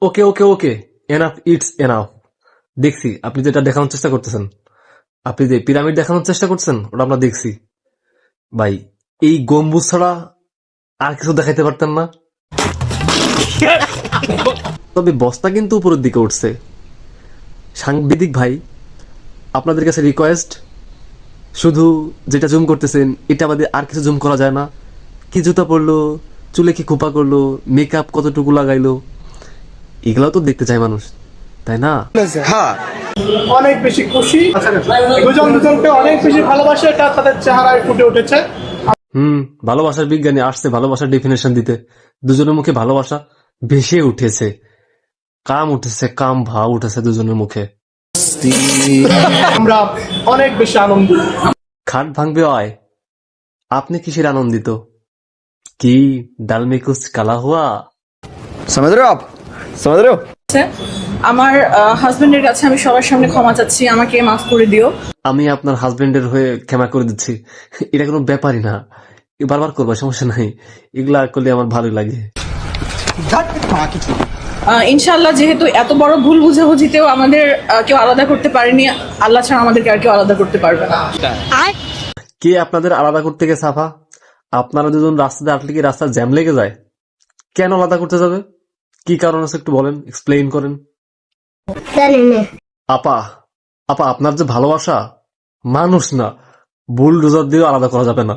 Okay okay okay, enough, it's enough. দেখছি আপনি যেটা দেখানোর চেষ্টা করতেছেন, আপনি যে পিরামিড দেখানোর চেষ্টা করছেন ওটা আমরা দেখছি। ভাই, এই গম্বুজ ছাড়া আর কিছু দেখাইতে পারতেন না? তবে বস্তা কিন্তু উপরের দিকে উঠছে। সাংবাদিক ভাই, আপনাদের কাছে রিকোয়েস্ট, শুধু যেটা জুম করতেছেন এটা বাদে আর কিছু জুম করা যায় না? কি জুতা পরলো, চুলে কি খোপা করলো, মেকআপ কতটুকু লাগাইলো, এগুলাও তো দেখতে চায় মানুষ, তাই না? অনেক বেশি খুশি, দুজন দুজনকে অনেক বেশি ভালোবাসে, এটা তাদের চেহারায় ফুটে উঠেছে। ভালোবাসার বিজ্ঞানী আসছে ভালোবাসার ডেফিনেশন দিতে। দুজনের মুখে ভালোবাসা ভেসে উঠেছে, কাম উঠেছে, কাম ভাব উঠেছে দুজনের মুখে। আমরা অনেক বেশি আনন্দিত। খাট ভাঙবে আয়, আপনি কিসের আনন্দিত? কি ডাল মে কুছ কালা হুয়া? समझ रहे हो आप? समझ रहे हो? আমার হাজবেন্ডের কাছে আমি সবার সামনে ক্ষমা চাচ্ছি, আমাকে মাফ করে দিও। আমি আপনার হাজবেন্ডের হয়ে ক্ষমা করে দিচ্ছি, এটা কোনো ব্যাপারই না, বারবার করবা সমস্যা নাই, এগুলা করলে আমার ভালো লাগে। ইনশাআল্লাহ, যেহেতু এত বড় ভুল বুঝাবুঝিতেও আমাদের কেউ আলাদা করতে পারেনি, আল্লাহ ছাড়া আমাদেরকে আর কেউ আলাদা করতে পারবে না। কে আপনাদের আলাদা করতে গেছে আফা? আপনারা দুজন রাস্তাতে আসলে কি রাস্তার জ্যাম লেগে যায়? কেন আলাদা করতে যাবে? কি কারণ আছে একটু বলেন, এক্সপ্লেইন করেন। আপা, আপা আপনার যে ভালোবাসা, মানুষ না বুলডোজার দিয়েও আলাদা করা যাবে না।